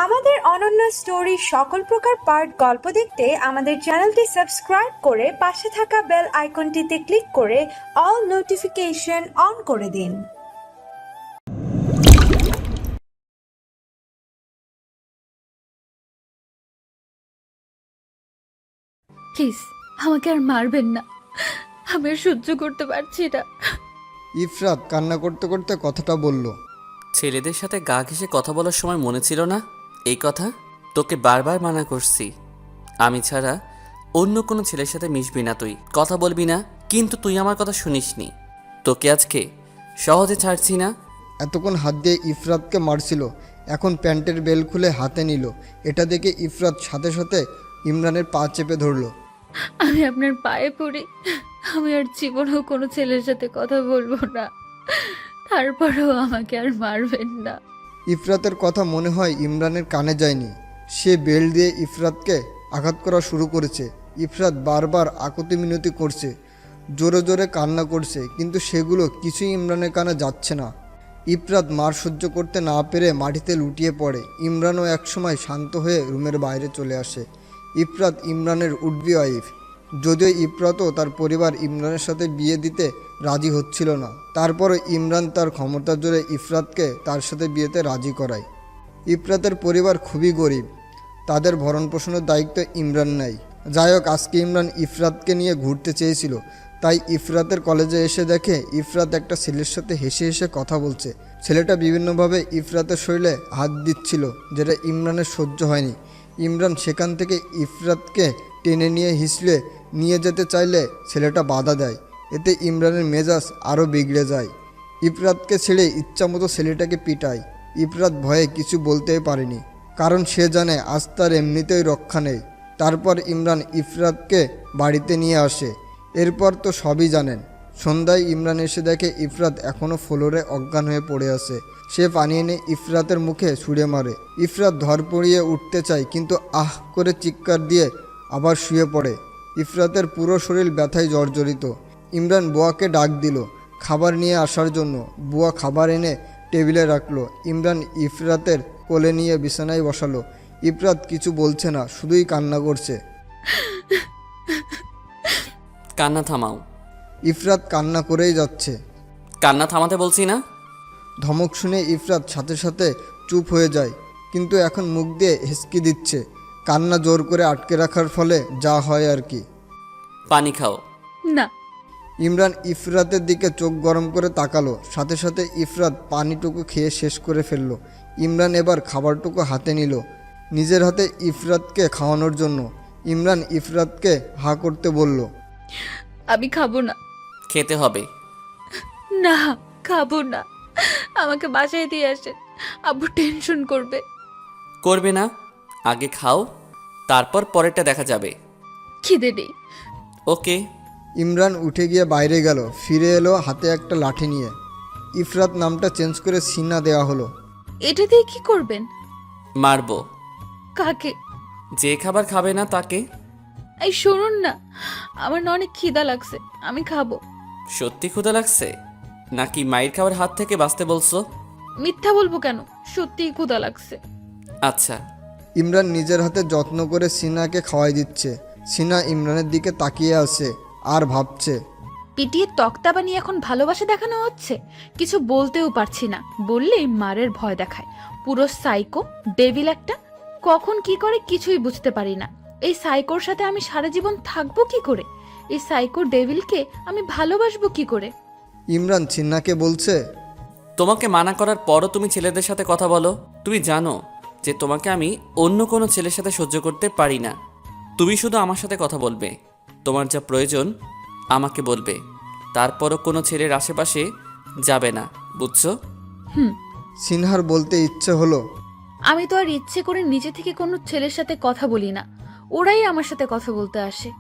আমাদের অনন্য স্টোরি সকল প্রকার পার্ট গল্প দেখতে আমাদের চ্যানেলটি সাবস্ক্রাইব করে পাশে থাকা বেল আইকনটিতে ক্লিক করে অল নোটিফিকেশন অন করে দিন। প্লিজ আমাকে আর মারবেন না, আমি আর সহ্য করতে পারছি না। ইফরাত কান্না করতে করতে কথাটা বলল। ছেলেদের সাথে গা ঘেঁষে কথা বলার সময় মনে ছিল না এই কথা? তোকে বারবার মানা করছি, আমি ছাড়া অন্য কোনো ছেলের সাথে মিশবি না, তুই কথা বলবি না, কিন্তু তুই আমার কথা শুনিসনি। তোকে আজকে সহজে ছাড়ছি না। এতক্ষণ হাত দিয়ে ইফরাতকে মারছিল, এখন প্যান্টের বেল খুলে হাতে নিল। এটা দেখে ইফরাত সাথে সাথে ইমরানের পা চেপে ধরল। আমি আপনার পায়ে পড়ি, আমি আর জীবনেও কোনো ছেলের সাথে কথা বলবো না, তারপরেও আমাকে আর মারবেন না। ইফরাতের কথা মনে হয় ইমরানের কানে যায়নি। সে বেল দিয়ে ইফরাতকে আঘাত করা শুরু করেছে। ইফরাত বারবার আকুতি মিনতি করছে, জোরে জোরে কান্না করছে, কিন্তু সেগুলো কিছুই ইমরানের কানে যাচ্ছে না। ইফরাত মার সহ্য করতে না পেরে মাটিতে লুটিয়ে পড়ে। ইমরানও একসময় শান্ত হয়ে রুমের বাইরে চলে আসে। ইফরাত ইমরানের উডবি ওয়াইফ, যদিও ইফরাতও তার পরিবার ইমরানের সাথে বিয়ে দিতে রাজি হচ্ছিল না। তারপরও ইমরান তার ক্ষমতার জোরে ইফরাতকে তার সাথে বিয়েতে রাজি করায়। ইফরাতের পরিবার খুবই গরিব, তাদের ভরণ পোষণের দায়িত্ব ইমরান নেয়। যাই হোক, আজকে ইমরান ইফরাতকে নিয়ে ঘুরতে চেয়েছিল, তাই ইফরাতের কলেজে এসে দেখে ইফরাত একটা ছেলের সাথে হেসে হেসে কথা বলছে। ছেলেটা বিভিন্নভাবে ইফরাতের শরীরে হাত দিচ্ছিল, যেটা ইমরানের সহ্য হয়নি। ইমরান সেখান থেকে ইফরাতকে টেনে নিয়ে হিসলে নিয়ে যেতে চাইলে ছেলেটা বাধা দেয়। এতে ইমরানের মেজাজ আরও বিগড়ে যায়। ইফরাতকে ছেড়ে ইচ্ছামতো ছেলেটাকে পিটায়। ইফরাত ভয়ে কিছু বলতেই পারেনি, কারণ সে জানে আজ তার এমনিতেই রক্ষা নেই। তারপর ইমরান ইফরাতকে বাড়িতে নিয়ে আসে। এরপর তো সবই জানেন। সন্ধ্যায় ইমরান এসে দেখে ইফরাত এখনও ফ্লোরে অজ্ঞান হয়ে পড়ে আছে। সে পানি এনে ইফরাতের মুখে ছুঁড়ে মারে। ইফরাত ধরপড়িয়ে উঠতে চায়, কিন্তু আহ করে চিৎকার দিয়ে আবার শুয়ে পড়ে। ইফরাতের পুরো শরীর ব্যথায় জর্জরিত। ইমরান বুয়াকে ডাক দিল খাবার নিয়ে আসার জন্য। বুয়া খাবার এনে টেবিলে রাখলো। ইমরান ইফরাতের কোলে নিয়ে বিছানায় বসালো। ইফরাত কিছু বলছে না, শুধুই কান্না করছে। কান্না থামাও। ইফরাত কান্না করেই যাচ্ছে। কান্না থামাতে বলছি না? ধমক শুনে ইফরাত সাথে সাথে চুপ হয়ে যায়, কিন্তু এখন মুখ দিয়ে হেসকি দিচ্ছে। কান্না জোর করে আটকে রাখার ফলে যা হয় আর কি। পানি খাও। না। ইমরান ইফরাতের দিকে চোখ গরম করে তাকালো। সাথে সাথে ইফরাত পানিটুকু খেয়ে শেষ করে ফেলল। ইমরান এবার খাবারটুকু হাতে নিল, নিজের হাতে ইফরাতকে খাওয়ানোর জন্য। ইমরান ইফরাতকে হা করতে বলল, আমি খাবো না। খেতে হবে। না, খাবো না, আমাকে বাসায় দিয়ে আসেন, আব্বু টেনশন করবে। করবে না, আগে খাও, তারপর পরেরটা দেখা যাবে। খিদে নেই। ওকে। ইমরান উঠে গিয়ে বাইরে গেল। ফিরে এলো হাতে একটা লাঠি নিয়ে। ইফরাত নামটা চেঞ্জ করে সিনা দেওয়া হলো। এটা দিয়ে কি করবেন? মারবো। কাকে? যে খাবার খাবে না তাকে। এই শুনুন না, আমার না অনেক খিদা লাগছে, আমি খাবো। সত্যি ক্ষুধা লাগছে নাকি মায়ের খাবার হাত থেকে বাঁচতে বলছো? মিথ্যা বলবো কেন, সত্যিই ক্ষুধা লাগছে। আচ্ছা। ইমরান নিজের হাতে যত্ন করে সিনাকে খাওয়াই দিচ্ছে। সিনা ইমরানের দিকে তাকিয়ে আছে আর ভাবছে। পিটিয়ে তক্তা বানিয়ে এখন ভালোবাসা দেখানো হচ্ছে, কিছু বলতেও পারছি না, বললেই মারের ভয় দেখায়। পুরো সাইকো ডেভিল একটা, কখন কি করে কিছুই বুঝতে পারি না। এই সাইকোর সাথে আমি সারা জীবন থাকবো কি করে? এই সাইকো ডেভিলকে আমি ভালোবাসবো কি করে? ইমরান সিনাকে বলছে, তোমাকে মানা করার পরও তুমি ছেলেদের সাথে কথা বলো। তুমি জানো যে তোমাকে আমি অন্য কোনো ছেলের সাথে সহ্য করতে পারি না। তুমি শুধু আমার সাথে কথা বলবে, তোমার যা প্রয়োজন আমাকে বলবে, তারপরও কোনো ছেলের আশেপাশে যাবে না, বুঝছো? সিনহার বলতে ইচ্ছে হলো, আমি তো আর ইচ্ছে করে নিজে থেকে কোনো ছেলের সাথে কথা বলি না, ওরাই আমার সাথে কথা বলতে আসে।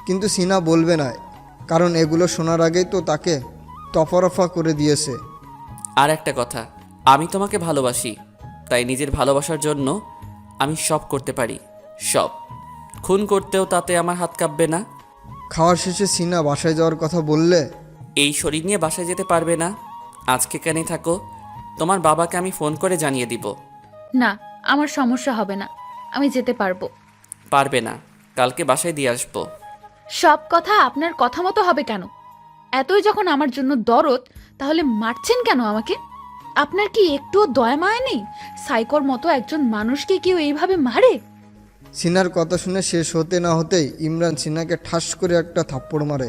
কিন্তু সিনা বলবে না, কারণ এগুলো শোনার আগেই তো তাকে তফরফা করে দিয়েছে। আর একটা কথা, আমি তোমাকে ভালোবাসি, তাই নিজের ভালোবাসার জন্য আমি সব করতে পারি, সব। খুন করতেও তাতে আমার হাত কাঁপবে না। খাওয়ার শেষে সিনা বাসায় যাওয়ার কথা বললে, এই শরীর নিয়ে বাসায় যেতে পারবে না, আজকে কেন থাকো, তোমার বাবাকে আমি ফোন করে জানিয়ে দিব। না, আমার সমস্যা হবে না, আমি যেতে পারবো। পারবে না, কালকে বাসায় দিয়ে আসবো। সব কথা আপনার কথা মতো হবে কেন? এতই যখন আমার জন্য দরদ, তাহলে মারছেন কেন আমাকে? আপনার কি একটুও দয়া মায়া নেই? সাইকোর মতো একজন মানুষকে কেউ এইভাবে মারে? সিনার কথা শুনে শেষ হতে না হতেই ইমরান সিনাকে ঠাস করে একটা থাপ্পড় মারে।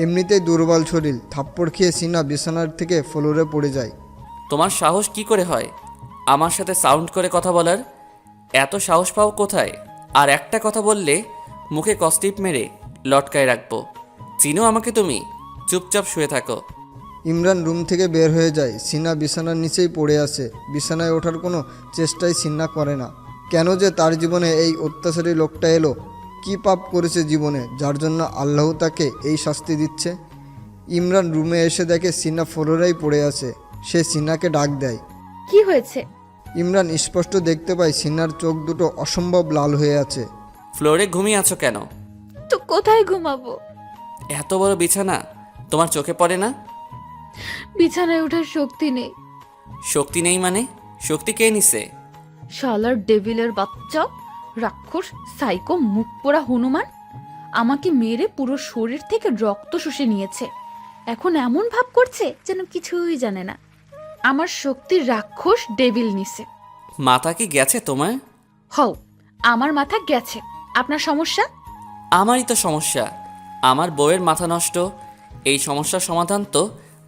এমনিতেই দুর্বল শরীর, থাপ্পড় খেয়ে সিনা বিছানার থেকে ফ্লোরে পড়ে যায়। তোমার সাহস কি করে হয় আমার সাথে সাউন্ড করে কথা বলার? এত সাহস পাও কোথায়? আর একটা কথা বললে মুখে কস্টিপ মেরে লটকায় রাখবো। চিনো আমাকে তুমি? চুপচাপ শুয়ে থাকো। ইমরান রুম থেকে বের হয়ে যায়। সিনা বিছানার নিচেই পড়ে আছে। বিছানায় ওঠার কোনো চেষ্টাই সিনা করে না। কেন যে তার জীবনে এই অত্যাচারী লোকটা এলো? কি পাপ করেছে জীবনে যার জন্য আল্লাহ তাকে এই শাস্তি দিচ্ছে? ইমরান রুমে এসে দেখে সিনা ফ্লোরেই পড়ে আছে। সে সিনাকে ডাক দেয়। কি হয়েছে? ইমরান স্পষ্ট দেখতে পায় সিনার চোখ দুটো অসম্ভব লাল হয়ে আছে। ফ্লোরে ঘুমিয়ে আছো কেন? তো কোথায় ঘুমাবো? এত বড় বিছানা তোমার চোখে পড়ে না? বিছানায় ওঠার শক্তি নেই। শক্তি নেই মানে? শক্তি কে নিছে? শালার ডেভিলের বাচ্চা, রাক্ষস, সাইকো, মুখ পোড়া হনুমান আমাকে মেরে পুরো শরীর থেকে রক্ত শুষে নিয়েছে। এখন এমন ভাব করছে যেন কিছুই জানে না। আমার শক্তির রাক্ষস ডেভিল নিছে। মাথা কি গেছে তোমার? হও, আমার মাথা গেছে। আপনার সমস্যা? আমারই তো সমস্যা। আমার বউয়ের মাথা নষ্ট। এই সমস্যার সমাধান তো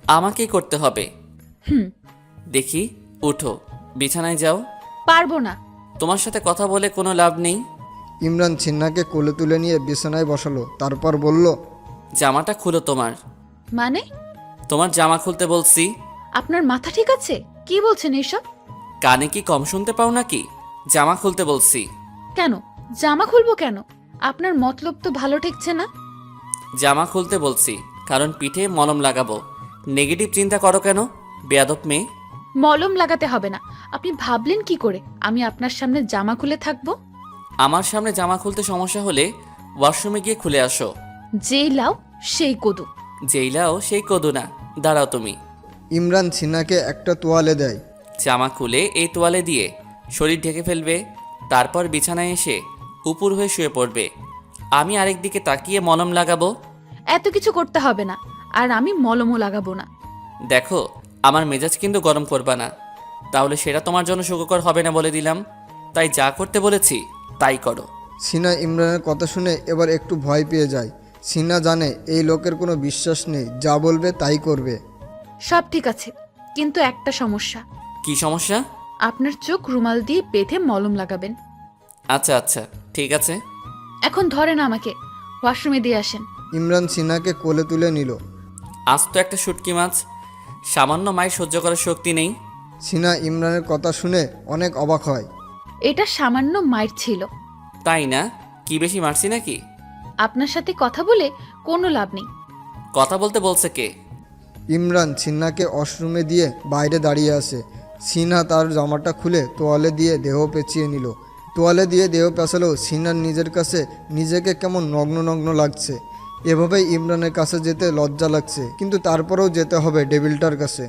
আমাকেই করতে হবে। দেখি, উঠো, বিছানায় যাও। পারবো না। তোমার সাথে কথা বলে কোনো লাভ নেই। ইমরান সিন্নাকে কোলে তুলে নিয়ে বিছানায় বসালো। তারপর বলল, জামাটা খুলো তোমার। মানে? তোমার জামা খুলতে বলছি। আপনার মাথা ঠিক আছে? কি বলছেন এইসব? কানে কি কম শুনতে পাও নাকি? জামা খুলতে বলছি। কেন জামা খুলবো কেন? আপনার মতলব তো ভালো ঠেকছে না। জামা খুলতে বলছি কারণ পিঠে মলম লাগাবো। নেগেটিভ চিন্তা করো কেন, বেয়াদব মেয়ে? মলম লাগাতে হবে না। আপনি ভাবলেন কি করে আমি আপনার সামনে জামা খুলে থাকবো? আমার সামনে জামা খুলতে সমস্যা হলে ওয়াশরুমে গিয়ে খুলে আসো। যেই লাও সেই কদু। যেইলাও সেই কদু না। দাঁড়াও তুমি। ইমরান সিনাকে একটা তোয়ালে দেয়। জামা খুলে এই তোয়ালে দিয়ে শরীর ঢেকে ফেলবে। তারপর বিছানায় এসে উপুর হয়ে শুয়ে পড়বে। আমি আরেক দিকে তাকিয়ে মলম লাগাবো। এত কিছু করতে হবে না, আর আমি মলমও লাগাবো না। দেখো, আমার মেজাজ কিন্তু গরম করবা না, তাহলে সেটা তোমার জন্য সুখকর হবে না বলে দিলাম। তাই যা করতে বলেছি তাই করো। সিনা ইমরানের কথা শুনে এবার একটু ভয় পেয়ে যায়। সিনা জানে এই লোকের কোনো বিশ্বাস নেই, যা বলবে তাই করবে। সব ঠিক আছে, কিন্তু একটা সমস্যা। কি সমস্যা? আপনার চোখ রুমাল দিয়ে বেঁধে মলম লাগাবেন। আচ্ছা আচ্ছা, ঠিক আছে। এখন ধরেন আমাকে, ওয়াশরুমে দিয়ে আসেন। ইমরান সিনাকে কোলে তুলে নিল। আজ তো একটা শুটকি মাছ, সামান্য মায়ের সহ্য করার শক্তি নেই। সিনা ইমরানের কথা শুনে অনেক অবাক হয়। এটা সামান্য মাইর ছিল। তাই না? কি বেশি মারছি নাকি? আপনার সাথে কথা বলে কোনো লাভ নেই। কথা বলতে বলছে কে? ইমরান সিনাকে ওয়াশরুমে দিয়ে বাইরে দাঁড়িয়ে আসে। সিনা তার জামাটা খুলে তোয়ালে দিয়ে দেহ পেঁচিয়ে নিল। তোয়ালে দিয়ে দেহ পেঁচালেও সিনার নিজের কাছে নিজেকে কেমন নগ্ন নগ্ন লাগছে। এভাবেই ইমরানের কাছে যেতে লজ্জা লাগছে, কিন্তু তারপরেও যেতে হবে ডেভিলটার কাছে।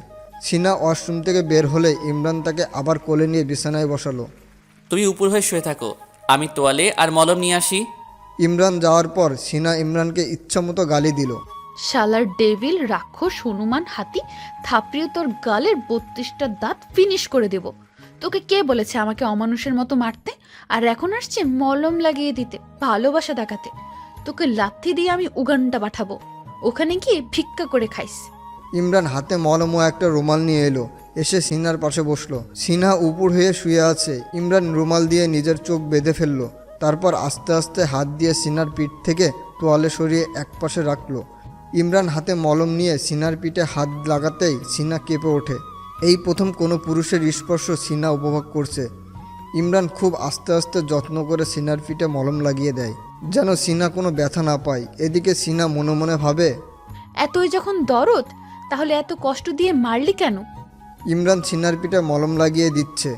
সিনা ওয়াশরুম থেকে বের হলে ইমরান তাকে আবার কোলে নিয়ে বিছানায় বসালো। তুমি উপর হয়ে শুয়ে থাকো, আমি তোয়ালে আর মলম নিয়ে আসি। ইমরান যাওয়ার পর সিনা ইমরানকে ইচ্ছামতো গালি দিল। শালার ডেভিল, রাক্ষস, হনুমান, হাতি, থাপড়িয়ে তোর গালের 32টা দাঁত ফিনিশ করে দেব। তোকে কে বলেছে আমাকে অমানুষের মতো মারতে? আর এখন আসছে মলম লাগিয়ে দিতে, ভালোবাসা দেখাতে। তোকে লাথি দিয়ে আমি উগান্ডা পাঠাবো, ওখানে গিয়ে ভিক্ষা করে খাইস। ইমরান হাতে মলম ও একটা রুমাল নিয়ে এলো। এসে সিনার পাশে বসলো। সিনা উপর হয়ে শুয়ে আছে। ইমরান রুমাল দিয়ে নিজের চোখ বেঁধে ফেললো। তারপর আস্তে আস্তে হাত দিয়ে সিনার পিঠ থেকে তোয়ালে সরিয়ে একপাশে রাখলো। ইমরান হাতে মলম নিয়ে সিনার পিঠে হাত লাগাতেই সিনা কেঁপে ওঠে। এই প্রথম কোনো পুরুষের স্পর্শ সিনা উপভোগ করছে। ইমরান খুব আস্তে আস্তে যত্ন করে সিনার পিঠে মলম লাগিয়ে দেয়, যেন সিনা কোনো ব্যথা না পায়। এদিকে সিনা মনে মনে ভাবে, এতই যখন দরদ, তাহলে এত কষ্ট দিয়ে মারলি কেন? ইমরান সিনার পিঠে মলম লাগিয়ে দিচ্ছে।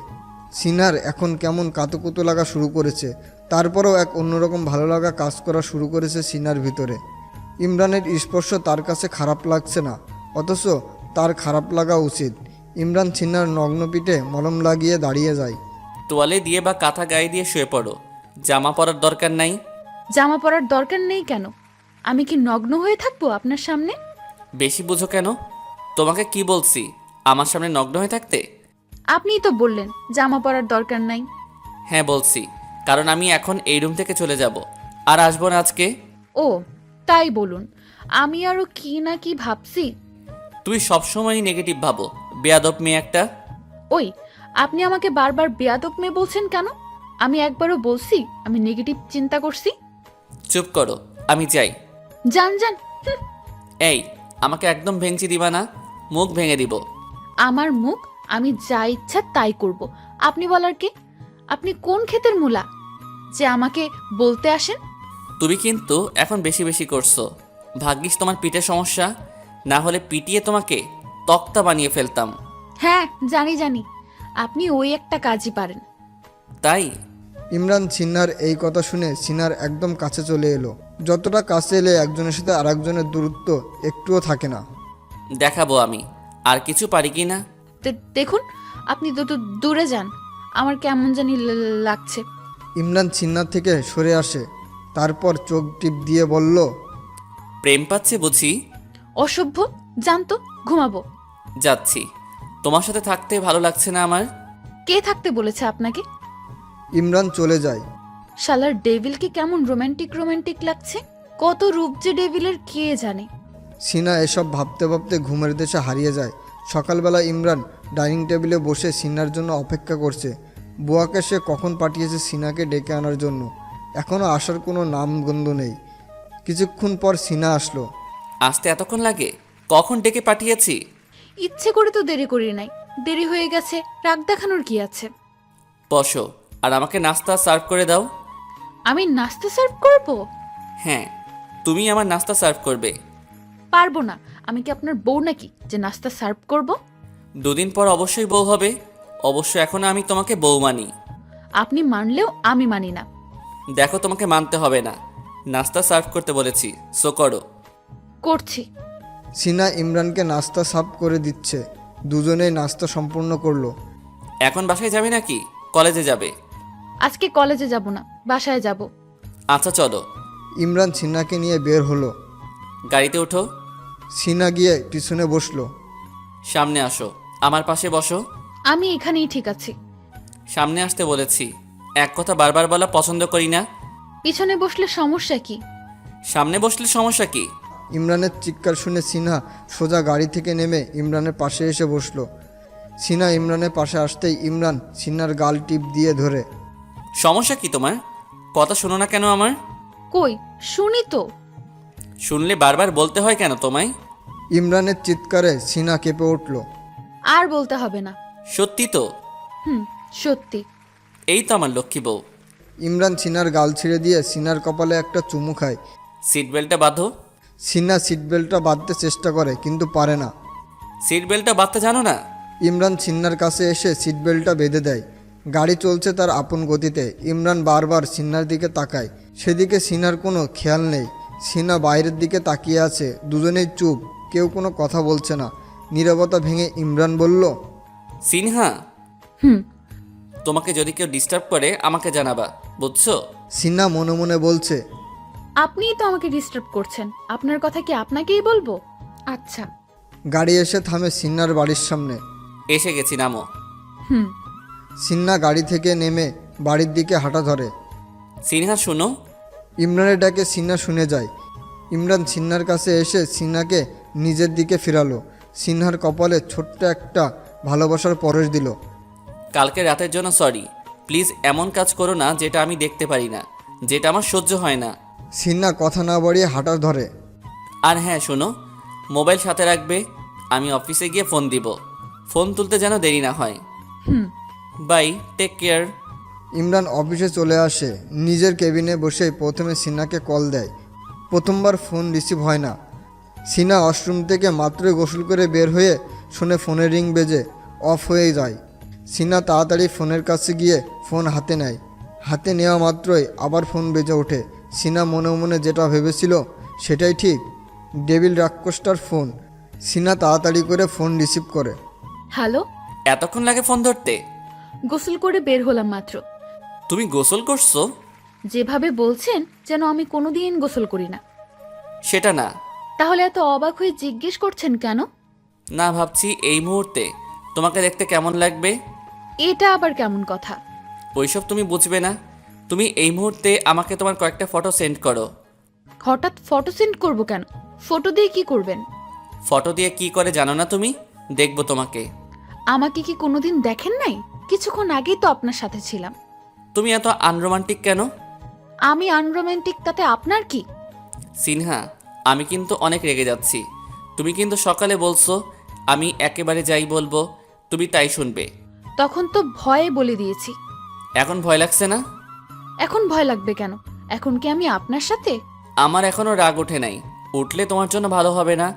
সিনার এখন কেমন কাতুকুতু লাগা শুরু করেছে। তারপরেও এক অন্যরকম ভালো লাগা কাজ করা শুরু করেছে সিনার ভিতরে। ইমরানের স্পর্শ তার কাছে খারাপ লাগছে না, অথচ তার খারাপ লাগা উচিত। ইমরান সিনার নগ্ন পিঠে মলম লাগিয়ে দাঁড়িয়ে যায়। তোয়ালে দিয়ে বা কাঁথা গায়ে দিয়ে শুয়ে পড়ো, জামা পরার দরকার নাই। জামা পরার দরকার নেই কেন? আমি কি নগ্ন হয়ে থাকবো আপনার সামনে? বেশি বুঝো কেন? তোমাকে কি বলছি আমার সামনে নগ্ন হয়ে থাকতে? আপনিই তো বললেন জামা পরার দরকার নাই। হ্যাঁ বলছি, কারণ আমি এখন এই রুম থেকে চলে যাব, আর আসবো না আজকে। ও তাই বলুন, আমি আরো কি না কি ভাবছি। তুই সবসময়ই নেগেটিভ ভাবো, বেয়াদব মেয়ে একটা। ওই, আপনি আমাকে বারবার বেয়াদব মেয়ে বলছেন কেন? আমি একবারও বলছি আমি নেগেটিভ চিন্তা করছি? চুপ করো, আমি যাই। যান যান। হুঁ, এই, আমাকে একদম ভেঙচি দিবা না, মুখ ভেঙে দিব। আমার মুখ আমি যা ইচ্ছা তাই করব। আপনি বলার কে? আপনি কোন ক্ষেতের মূলা যে আমাকে বলতে আসেন? তুমি কিন্তু এখন বেশি বেশি করছো। ভাগ্যিস তোমার পিঠের সমস্যা, না হলে পিটিয়ে তোমাকে তক্তা বানিয়ে ফেলতাম। হ্যাঁ জানি জানি, আপনি ওই একটা কাজই পারেন। তাই ইমরান সিনহার এই কথা শুনে সিনহার একদম কাছে চলে এলো। যতটা কাছে এলে একজনের সাথে আরেকজনের দূরত্ব একটুও থাকে না। দেখাবো আমি আর কিছু পারি কি না। দেখুন, আপনি দূরে যান, আমার কেমন জানি লাগছে। ইমরান সিনহার থেকে সরে আসে, তারপর চোখ টিপ দিয়ে বলল, প্রেম পাচ্ছে বুঝি? অসভ্য, যান তো, ঘুমাবো। যাচ্ছি, তোমার সাথে থাকতে ভালো লাগছে না আমার। কে থাকতে বলেছে আপনাকে? ইমরান চলে যায়। শালার ডেভিলকে কেমন রোমান্টিক রোমান্টিক লাগছে। কত রূপ যে ডেভিলের কে জানে। সিনহা এসব ভাবতে ভাবতে ঘুমের দেশে হারিয়ে যায়। সকালবেলা ইমরান ডাইনিং টেবিলে বসে সিনহার জন্য অপেক্ষা করছে। বুয়াকে সে কখন পাঠিয়েছে সিনহাকে ডেকে আনার জন্য, এখনও আসার কোনো নামগন্ধ নেই। কিছুক্ষণ পর সিনহা আসলো। আসতে এতক্ষণ লাগে? কখন ডেকে পাঠিয়েছি? ইচ্ছে করে তো দেরি করি নাই, দেরি হয়ে গেছে, রাগ দেখানোর কি আছে। বসো, আর আমাকে নাস্তা সার্ভ করে দাও। আমি নাস্তা সার্ভ করব? হ্যাঁ, তুমি আমার নাস্তা সার্ভ করবে। পারবো না। আমি কি আপনার বউ নাকি যে নাস্তা সার্ভ করব? দুদিন পর অবশ্যই বউ হবে। অবশ্য এখন আমি তোমাকে বউ মানি। আপনি মানলেও আমি মানি না। দেখো, তোমাকে মানতে হবে না, নাস্তা সার্ভ করতে বলেছি, সো করো। করছি। সিনহা ইমরানকে নাস্তা সার্ভ করে দিচ্ছে। দুজনেই নাস্তা সম্পূর্ণ করলো। এখন বাসায় যাবে নাকি কলেজে যাবে? আজকে কলেজে যাব না, বাসায় যাব। আচ্ছা চলো। ইমরান সিনহাকে নিয়ে বের হলো। গাড়িতে ওঠো। সিনহা গিয়ে পিছনে বসলো। সামনে আসো, আমার পাশে বসো। আমি এখানেই ঠিক আছি। সামনে আসতে বলেছি, এক কথা বারবার বলা পছন্দ করি না। পিছনে বসলে সমস্যা কি? সামনে বসলে সমস্যা কি? ইমরানের চিৎকার শুনে সিনহা সোজা গাড়ি থেকে নেমে ইমরানের পাশে এসে বসলো। সিনহা ইমরানের পাশে আসতেই ইমরান সিনহার গাল টিপ দিয়ে ধরে। সমস্যা কি তোমার? কথা শোনো না কেন আমার? কই শুনি তো। শুনলে বারবার বলতে হয় কেন তোমায়? ইমরানের চিৎকারে সিনহা কেঁপে উঠল। আর বলতে হবে না। সত্যি তো? সত্যি। এই তো আমার লক্ষ্মী বউ। ইমরান সিনহার গাল ছিঁড়ে দিয়ে সিনহার কপালে একটা চুমু খায়। সিট বেল্টটা বাঁধো। সিনহা সিট বেল্টটা বাঁধতে চেষ্টা করে কিন্তু পারে না। সিট বেল্টটা বাঁধতে জানো না? ইমরান সিনহার কাছে এসে সিট বেল্টটা বেঁধে দেয়। গাড়ি চলছে তার আপন গতিতে। ইমরান বারবার সিনহার দিকে তাকায়, সেদিকে সিনহার কোনো খেয়াল নেই। সিনহা বাইরের দিকে তাকিয়ে আছে। দুজনেই চুপ, কেউ কোনো কথা বলছে না। নীরবতা ভেঙে ইমরান বলল, সিনহা, হুম। তোমাকে যদি কেউ ডিস্টার্ব করে আমাকে জানাবা, বুঝছো? সিনহা মনে মনে বলছে, আপনিই তো আমাকে ডিস্টার্ব করছেন, আপনার কথা কি আপনাকেই বলবো? আচ্ছা। গাড়ি এসে থামে সিনহার বাড়ির সামনে। এসে গেছি, নামো। হুম। সিনহা গাড়ি থেকে নেমে বাড়ির দিকে হাঁটা ধরে। সিনহা শোনো। ইমরানের ডাকে সিনহা শুনে যায়। ইমরান সিনহার কাছে এসে সিনহাকে নিজের দিকে ফিরালো। সিনহার কপালে ছোট্ট একটা ভালোবাসার পরশ দিল। কালকে রাতের জন্য সরি। প্লিজ এমন কাজ করো না যেটা আমি দেখতে পারি না, যেটা আমার সহ্য হয় না। সিনহা কথা না বাড়িয়ে হাঁটা ধরে। আর হ্যাঁ শোনো, মোবাইল সাথে রাখবে, আমি অফিসে গিয়ে ফোন দিব। ফোন তুলতে যেন দেরি না হয়। হুম। Bye, take care. ইমরান অফিসে চলে আসে। নিজের কেবিনে বসেই প্রথমে সিনহাকে কল দেয়। প্রথমবার ফোন রিসিভ হয় না। সিনহা ওয়াশরুম থেকে মাত্রই গোসল করে বের হয়ে শুনে ফোনের রিং বেজে অফ হয়ে যায়। সিনহা তাড়াতাড়ি ফোনের কাছে গিয়ে ফোন হাতে নেয়। হাতে নেওয়া মাত্রই আবার ফোন বেজে ওঠে। সিনহা মনে মনে যেটা ভেবেছিল সেটাই ঠিক, ডেভিল রাক্ষসটার ফোন। সিনহা তাড়াতাড়ি করে ফোন রিসিভ করে। হ্যালো। এতক্ষণ লাগে ফোন ধরতে? গোসল করে বের হলাম মাত্র। তুমি গোসল করছো? যেভাবে বলছেন যেন আমি কোনোদিন গোসল করি না। সেটা না। তাহলে এত অবাক হয়ে জিজ্ঞেস করছেন কেন? না, ভাবছি এই মুহূর্তে তোমাকে দেখতে কেমন লাগবে। এটা আবার কেমন কথা? ওইসব তুমি বুঝবে না। তুমি এই মুহূর্তে আমাকে তোমার কয়েকটা ফটো সেন্ড করো। হঠাৎ ফটো সেন্ড করবো কেন? ফটো দিয়ে কি করবেন? ফটো দিয়ে কি করে জানো না তুমি? দেখবো তোমাকে। আমাকে কি কোনোদিন দেখেন নাই? কিছুক্ষণ আগেই তো আপনার সাথে ছিলাম। তুমি এত আনরোমান্টিক কেন? আমি আনরোম্যান্টিক তাতে আপনার কি? সিনহা, আমি কিন্তু অনেক রেগে যাচ্ছি। তুমি কিন্তু সকালে বলছো আমি একেবারে যাই বলবো তুমি তাই শুনবে। তখন তো ভয়ে বলে দিয়েছি। এখন ভয় লাগছে না? এখন ভয় লাগবে কেন? এখন কি আমি আপনার সাথে? আমার এখনো রাগ ওঠে নাই। উঠলে তোমার জন্য ভালো হবে না।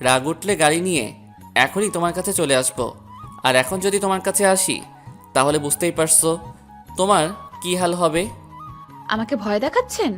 রাগ উঠলে গাড়ি নিয়ে এখনই তোমার কাছে চলে আসবো। আর এখন যদি তোমার কাছে আসি তাহলে বুঝতেই পারছো তোমার কি হাল হবে। আমাকে ভয় দেখাচ্ছেন?